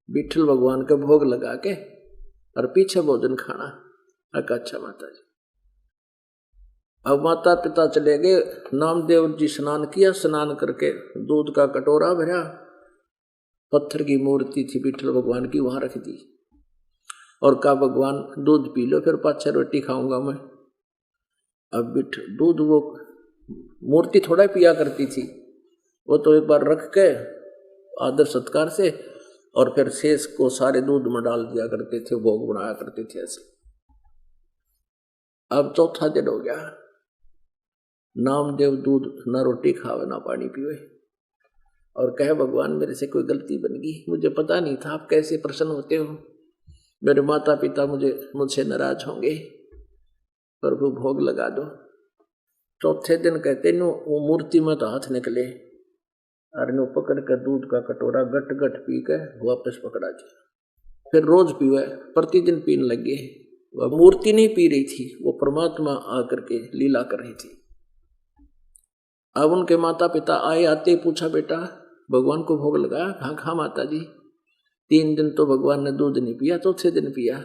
विट्ठल भगवान का भोग लगा के और पीछे भोजन खाना। अच्छा माता जी। अब माता पिता चले गए, नामदेव जी स्नान किया, स्नान करके दूध का कटोरा भरा, पत्थर की मूर्ति थी विट्ठल भगवान की, वहां रख दी और कहा भगवान दूध पी लो, फिर पाछे रोटी खाऊंगा मैं। अब दूध वो मूर्ति थोड़ा पिया करती थी, वो तो एक बार रख के आदर सत्कार से और फिर शेष को सारे दूध में डाल दिया करते थे, भोग बनाया करते थे ऐसे। अब चौथा दिन हो गया, नामदेव दूध ना रोटी खावे ना पानी पीवे और कहे भगवान मेरे से कोई गलती बन गई, मुझे पता नहीं था आप कैसे प्रसन्न होते हो, मेरे माता पिता मुझसे नाराज होंगे, प्रभु भोग लगा दो। चौथे दिन कहते नो वो मूर्ति में तो हाथ निकले और नो पकड़ कर दूध का कटोरा गट गट पी के वापस पकड़ा दिया। फिर रोज पीवे, प्रतिदिन पीने लगे। वह मूर्ति नहीं पी रही थी, वो परमात्मा आकर के लीला कर रही थी। अब उनके माता पिता आए, आते पूछा बेटा भगवान को भोग लगाया? हाँ खा माता जी। 3 दिन तो भगवान ने दूध नहीं पिया, चौथे दिन पिया।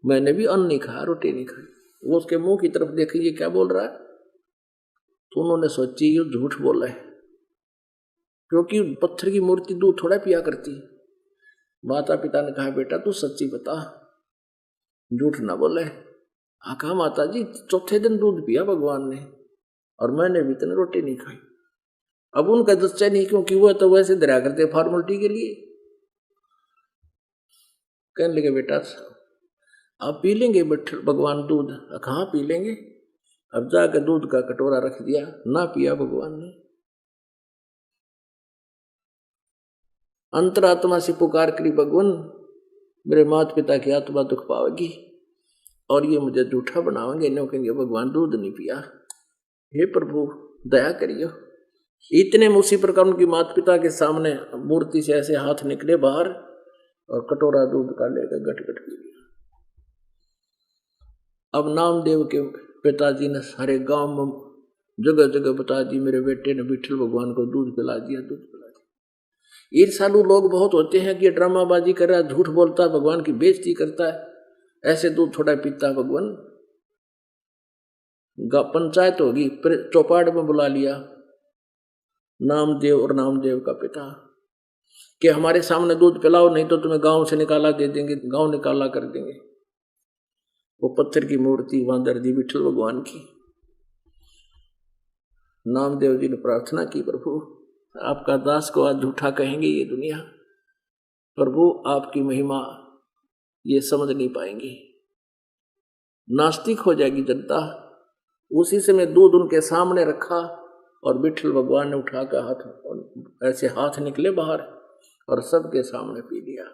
मैंने भी अन्न नहीं खाया, रोटी नहीं खाई। वो उसके मुंह की तरफ देखी, ये क्या बोल रहा है? तो उन्होंने सोची ये झूठ बोला है, क्योंकि पत्थर की मूर्ति दूध थोड़ा पिया करती। माता पिता ने कहा बेटा तू सच्ची बता, झूठ ना बोले। हाँ कहा माता जी, चौथे दिन दूध पिया भगवान ने और मैंने भी इतनी रोटी नहीं खाई। अब उनका सच्चा नहीं, क्योंकि वो तो वैसे दरिया करते फॉर्मेलिटी के लिए। कहने लगे बेटा आप पी लेंगे भगवान दूध? कहाँ पी लेंगे। अब जाकर दूध का कटोरा रख दिया, ना पिया भगवान ने। अंतरात्मा से पुकार करी, भगवान मेरे माता पिता की आत्मा दुख पावेगी और ये मुझे झूठा बनावेंगे, नो कहेंगे भगवान दूध नहीं पिया। हे प्रभु दया करियो। इतने में उसी प्रकार उनकी माता पिता के सामने मूर्ति से ऐसे हाथ निकले बाहर और कटोरा दूध का लेकर गट गट पी लिया। अब नामदेव के पिताजी ने सारे गांव में जगह जगह बता दी, मेरे बेटे ने विट्ठल भगवान को दूध पिला दिया, दूध पिला दिया। ईर्ष्यालु लोग बहुत होते हैं कि ड्रामाबाजी कर रहा है, झूठ बोलता है, भगवान की बेइज्जती करता है, ऐसे दूध थोड़ा पीता है भगवान। पंचायत होगी, चौपाड़ में बुला लिया नामदेव और नामदेव का पिता कि हमारे सामने दूध पिलाओ, नहीं तो तुम्हें गांव से निकाला दे देंगे, गांव निकाला कर देंगे। वो पत्थर की मूर्ति वहां दर दी विट्ठल भगवान की। नामदेव जी ने प्रार्थना की, प्रभु आपका दास को आज झूठा कहेंगे ये दुनिया, प्रभु आपकी महिमा ये समझ नहीं पाएंगी, नास्तिक हो जाएगी जनता। उसी समय दूध उनके सामने रखा और विट्ठल भगवान ने उठा कर हाथ, ऐसे हाथ निकले बाहर और सबके सामने पी लिया।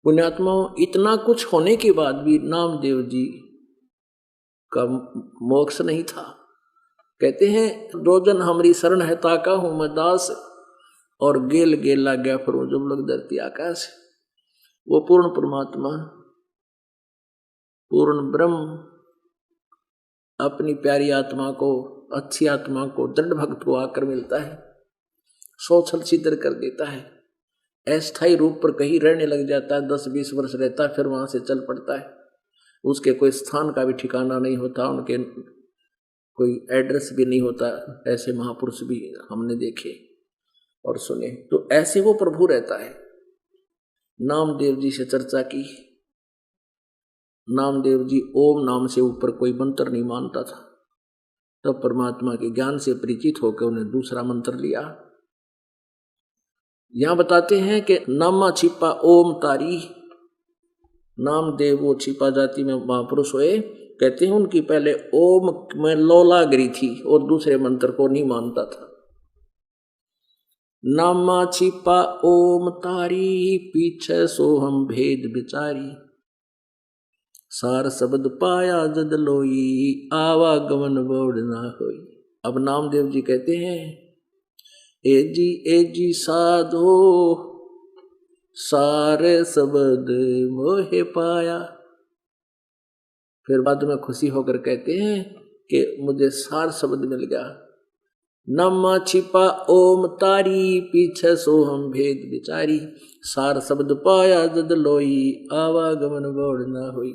पुण्यात्माओं, इतना कुछ होने के बाद भी नामदेव जी का मोक्ष नहीं था। कहते हैं रोजन हमारी शरण है ताका हूं मैं दास, और गेल गेला गया फरू जब लग धरती आकाश। वो पूर्ण परमात्मा, पूर्ण ब्रह्म अपनी प्यारी आत्मा को, अच्छी आत्मा को, दृढ़ भक्त को आकर मिलता है, सोचल सिद्ध कर देता है, अस्थायी रूप पर कहीं रहने लग जाता है, 10-20 वर्ष रहता है, फिर वहां से चल पड़ता है। उसके कोई स्थान का भी ठिकाना नहीं होता, उनके कोई एड्रेस भी नहीं होता। ऐसे महापुरुष भी हमने देखे और सुने। तो ऐसे वो प्रभु रहता है। नामदेव जी से चर्चा की। नामदेव जी ओम नाम से ऊपर कोई मंत्र नहीं मानता था, तब परमात्मा के ज्ञान से परिचित होकर उन्हें दूसरा मंत्र लिया। यहां बताते हैं कि नामा छिपा ओम तारी, नामदेव वो छिपा जाति में महापुरुष हुए, कहते हैं उनकी पहले ओम में लोलागिरी थी और दूसरे मंत्र को नहीं मानता था। नामा छिपा ओम तारी, पीछे सोहम भेद बिचारी, सार शब्द पाया जद लोई, आवागमन बोड़ ना होई। अब नामदेव जी कहते हैं ए जी साधो, सारे शब्द मोहे पाया। फिर बाद में खुशी होकर कहते हैं कि मुझे सार शब्द मिल गया। नमा छिपा ओम तारी, पीछे सोहम भेद बिचारी, सार शब्द पाया जद लोई, आवागमन बोड़ ना होई।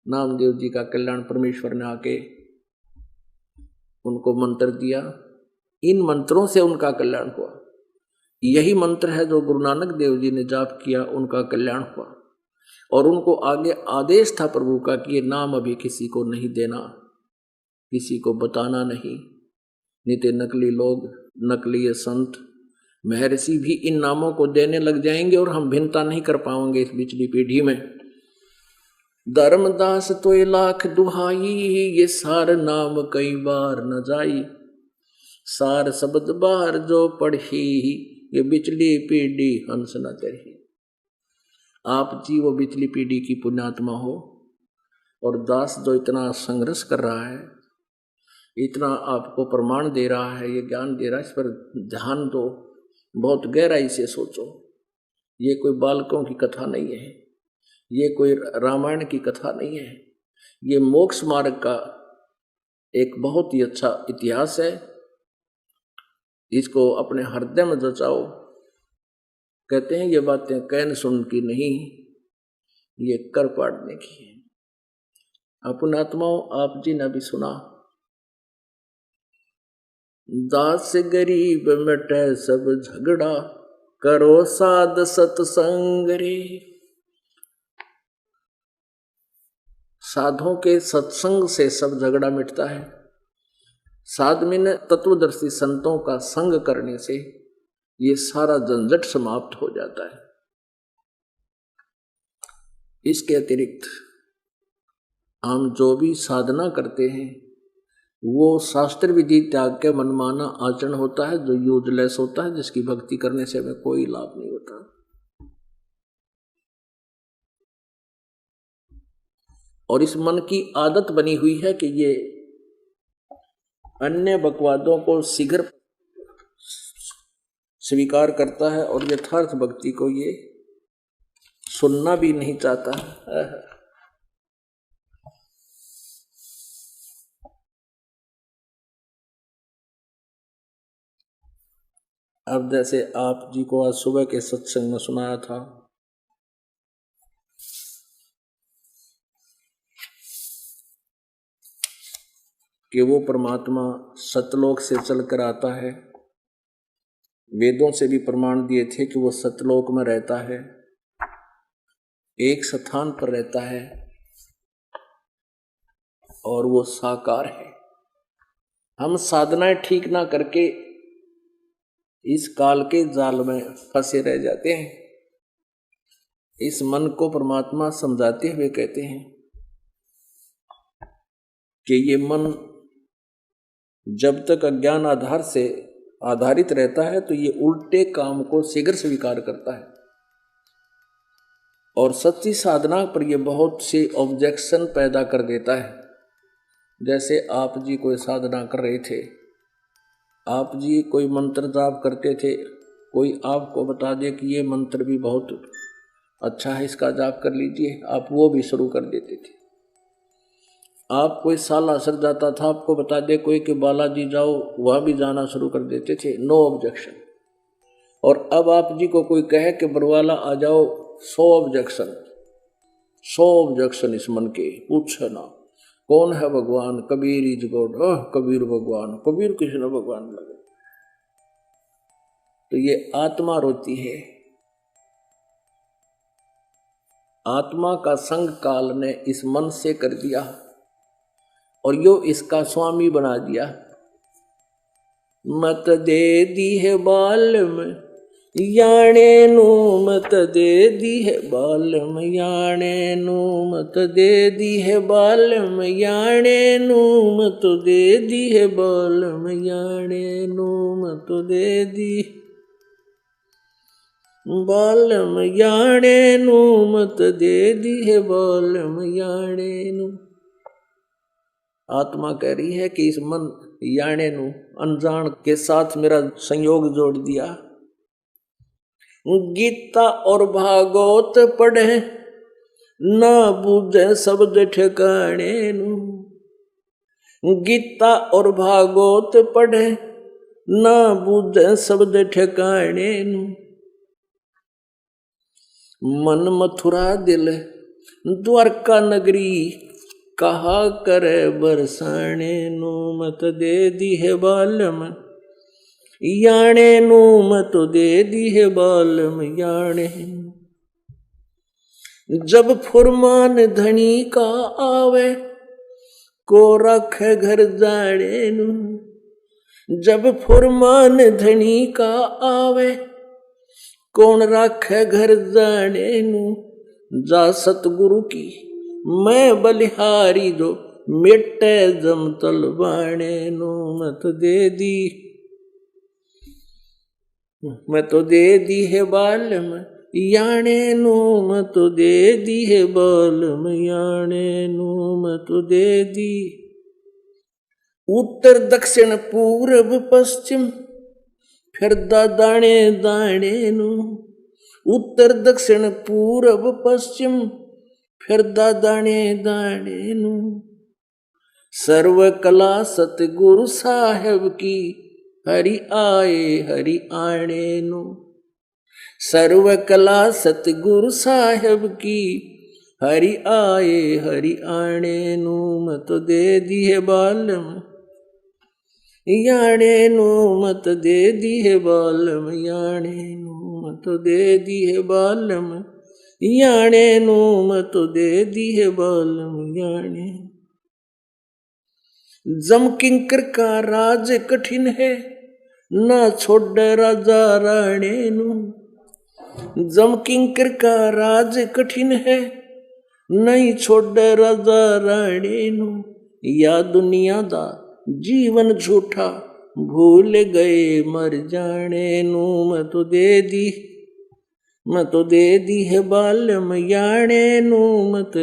नामदेव जी का कल्याण परमेश्वर ने आके उनको मंत्र दिया, इन मंत्रों से उनका कल्याण हुआ। यही मंत्र है जो गुरु नानक देव जी ने जाप किया, उनका कल्याण हुआ। और उनको आगे आदेश था प्रभु का कि ये नाम अभी किसी को नहीं देना, किसी को बताना नहीं, नहीं तो नकली लोग, नकली संत महर्षि भी इन नामों को देने लग जाएंगे और हम भिन्नता नहीं कर पाएंगे इस पिछली पीढ़ी में। धर्मदास तो लाख दुहाई, ये सार नाम कई बार न जाई, सार शब्द बाहर जो पढ़ी, ये बिचली पीढ़ी हंस न चढ़ी। आप जी वो बिचली पीढ़ी की पुण्यात्मा हो, और दास जो इतना संघर्ष कर रहा है, इतना आपको प्रमाण दे रहा है, ये ज्ञान दे रहा है, इस पर ध्यान दो, बहुत गहराई से सोचो। ये कोई बालकों की कथा नहीं है, ये कोई रामायण की कथा नहीं है, ये मोक्ष मार्ग का एक बहुत ही अच्छा इतिहास है। इसको अपने हृदय में जचाओ। कहते हैं ये बातें कहन सुन की नहीं, ये कर पाड़ने की है। अपने आत्माओं, आप जी ने भी सुना, दास गरीब मिटे सब झगड़ा, करो साध सत्संग रे। साधुओं के सत्संग से सब झगड़ा मिटता है। साधु ने तत्वदर्शी संतों का संग करने से ये सारा झंझट समाप्त हो जाता है। इसके अतिरिक्त हम जो भी साधना करते हैं वो शास्त्र विधि त्याग के मनमाना आचरण होता है, जो यूजलेस होता है, जिसकी भक्ति करने से हमें कोई लाभ नहीं होता। और इस मन की आदत बनी हुई है कि ये अन्य बकवादों को शीघ्र स्वीकार करता है और यथार्थ भक्ति को ये सुनना भी नहीं चाहता। अब जैसे आप जी को आज सुबह के सत्संग में सुनाया था कि वो परमात्मा सतलोक से चलकर आता है। वेदों से भी प्रमाण दिए थे कि वो सतलोक में रहता है, एक स्थान पर रहता है और वो साकार है। हम साधनाएं ठीक ना करके इस काल के जाल में फंसे रह जाते हैं। इस मन को परमात्मा समझाते हुए कहते हैं कि ये मन जब तक अज्ञान आधार से आधारित रहता है तो ये उल्टे काम को शीघ्र स्वीकार करता है, और सच्ची साधना पर ये बहुत से ऑब्जेक्शन पैदा कर देता है। जैसे आप जी कोई साधना कर रहे थे, आप जी कोई मंत्र जाप करते थे, कोई आपको बता दे कि ये मंत्र भी बहुत अच्छा है, इसका जाप कर लीजिए, आप वो भी शुरू कर देते थे। आप कोई सालासर जाता था, आपको बता दे कोई कि बालाजी जाओ, वह भी जाना शुरू कर देते थे, नो ऑब्जेक्शन। और अब आप जी को कोई कहे कि बरवाला आ जाओ, 100 ऑब्जेक्शन, 100 ऑब्जेक्शन इस मन के। पूछो ना कौन है भगवान, कबीर इज गॉड, कबीर भगवान, कबीर कृष्ण भगवान लगे। तो ये आत्मा रोती है। आत्मा का संग काल ने इस मन से कर दिया और यो इसका स्वामी बना दिया। मत दे दी है बाल में याणे नू मत दे दी है बालम, याणे नू मत दे दी है बालम, याणे नू मत दे दी है बालम, याणे नू मत दे दी बालम, याणे नू मत दे दी है बालम, याणे नू। आत्मा कह रही है कि इस मन याणे नू अनजान के साथ मेरा संयोग जोड़ दिया। गीता और भागवत पढ़े ना बूझे शब्द ठिकाने नू, गीता और भागवत पढ़े ना बूझे शब्द ठिकाने नू। मन मथुरा दिल द्वारका नगरी, कहा करे बरसाने नू मत दे दी है बालम, याणे नू मत दे दी है बालम, याणे। जब फुरमान धनी का आवे को रखे घर जाने नू, जब फुरमान धनी का आवे कौन राखे घर जाने नू। जा सतगुरु की मैं बलिहारी जो मिटे जम तलवाने नू मत दे दी, मैं तो दे दी है बालम, याणे नू मत दे दी है बालम, याणे नू मत दे दी। उत्तर दक्षिण पूर्व पश्चिम फिर दाने दाने नू, उत्तर दक्षिण पूर्व पश्चिम फिर दाने दाने नू। सर्व कला सतगुरु साहेब की हरि आए हरि आने नू, सर्व कला सतगुरु साहेब की हरि आए हरि आने नू मत दे दी है बालम, याणे नू मत दे दी है बालम, याणे नू मत दे दी है बालम, याणे नू मत दे दी है बालम, याणे। जम किंकर का राज कठिन है ना छोड़ राजा राणे नू, जम किंकर का राज कठिन है नहीं छोड़ राजा राणे नू। या दुनिया दा जीवन झूठा भूल गए मर जाने नू मत दे दी, मत दे दी है बालम, याणे नू मत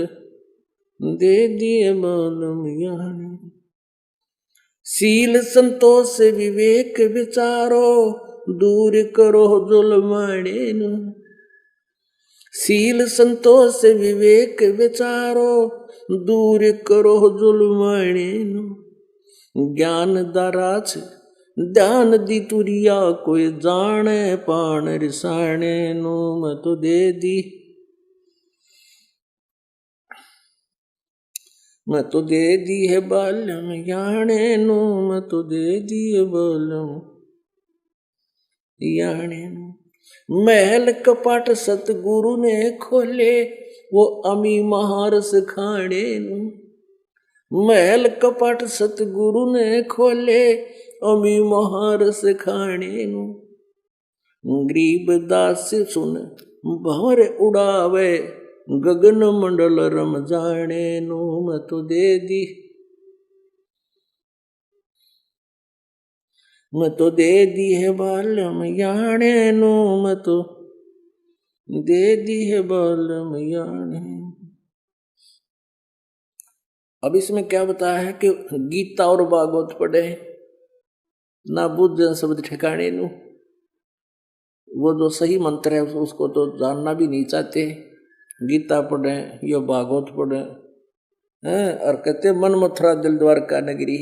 दे दी है बालम, याणे। शील संतोष विवेक विचारो दूर करो जुल्माने नू, शील संतोष विवेक विचारो दूर करो जुल्माने नू। ज्ञान दाराज ध्यान दी तुरिया कोई जाने पान रिसाने नू मत दे दी, मत दे दी है बालम, याणे नू मत दे दी है बालम, याणे नू। महल कपाट सतगुरु ने खोले वो अमी महारस खाने नू, महल कपट सतगुरु ने खोले अमी महारस खाने नू। गरीब दास सुन भंवर उड़ावे गगन मंडल रम जाने नू मत दे दी, मत दे दी है बालम, याणे नू मत दे दी है बालम, याणे। अब इसमें क्या बताया है कि गीता और भागवत पढ़े ना बुद्ध शब्द ठिकाने नू। वो जो सही मंत्र है उसको तो जानना भी नहीं चाहते। गीता पढ़े या भागवत पढ़े और कहते मन मथुरा दिल द्वारका नगरी,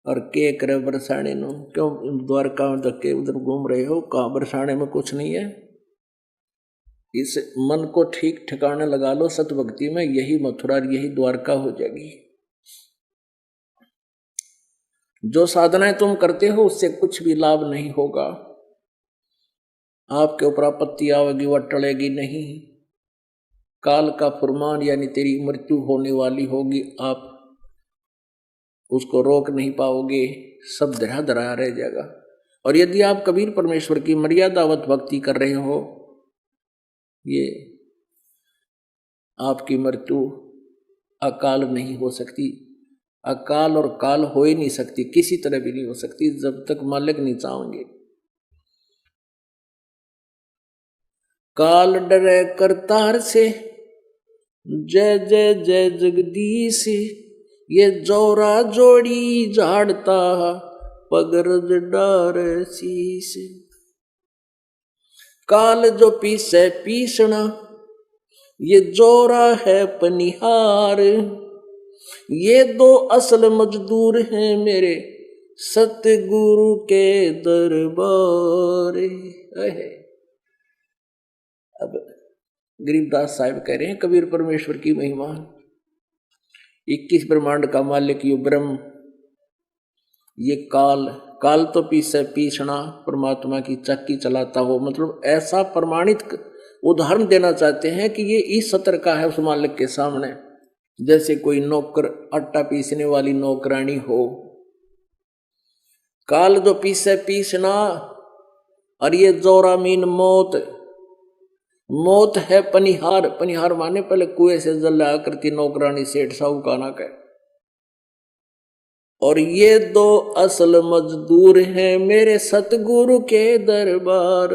और के करे बरसाने नू। क्यों द्वारका में धक्के उधर घूम रहे हो, कहाँ बरसाने में कुछ नहीं है। इस मन को ठीक ठिकाने लगा लो सतभक्ति में, यही मथुरा यही द्वारका हो जाएगी। जो साधनाएं तुम करते हो उससे कुछ भी लाभ नहीं होगा, आपके ऊपर आपत्ति आवेगी वह टलेगी नहीं। काल का फुरमान यानी तेरी मृत्यु होने वाली होगी, आप उसको रोक नहीं पाओगे, सब धरा धरा रह जाएगा। और यदि आप कबीर परमेश्वर की मर्यादावत भक्ति कर रहे हो, ये आपकी मृत्यु अकाल नहीं हो सकती। अकाल और काल हो ही नहीं सकती, किसी तरह भी नहीं हो सकती जब तक मालिक नहीं चाहेंगे। काल डरे करतार से, जय जय जय जगदीश, ये जोरा जोड़ी झाड़ता पगरज डार शीश। काल जो पीसे पीसना, ये जोरा है पनिहार, ये दो असल मजदूर हैं मेरे सतगुरु के दरबार। अब गरीबदास साहिब कह रहे हैं कबीर परमेश्वर की महिमा। 21 ब्रह्मांड का मालिक यो ब्रह्म, ये काल, काल तो पीसे पीसना, परमात्मा की चक्की चलाता हो, मतलब ऐसा प्रमाणित उदाहरण देना चाहते हैं कि ये इस सत्र का है उस मालिक के सामने, जैसे कोई नौकर आटा पीसने वाली नौकरानी हो। काल जो पीसे पीसना, और ये जोरा मीन मौत, मौत है पनिहार। पनिहार माने पहले कुएं से जल लाया करती नौकरानी सेठ साहूकाना का। और ये दो असल मजदूर हैं मेरे सतगुरु के दरबार।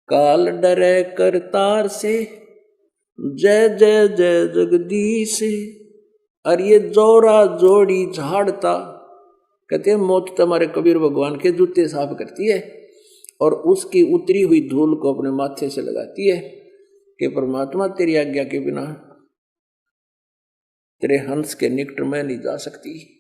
काल डरे करतार से, जय जय जय जगदीश, और ये जोरा जोड़ी झाड़ता। कहते हैं मौत तुम्हारे कबीर भगवान के जूते साफ करती है और उसकी उतरी हुई धूल को अपने माथे से लगाती है कि परमात्मा तेरी आज्ञा के बिना तेरे हंस के निकट में नहीं जा सकती।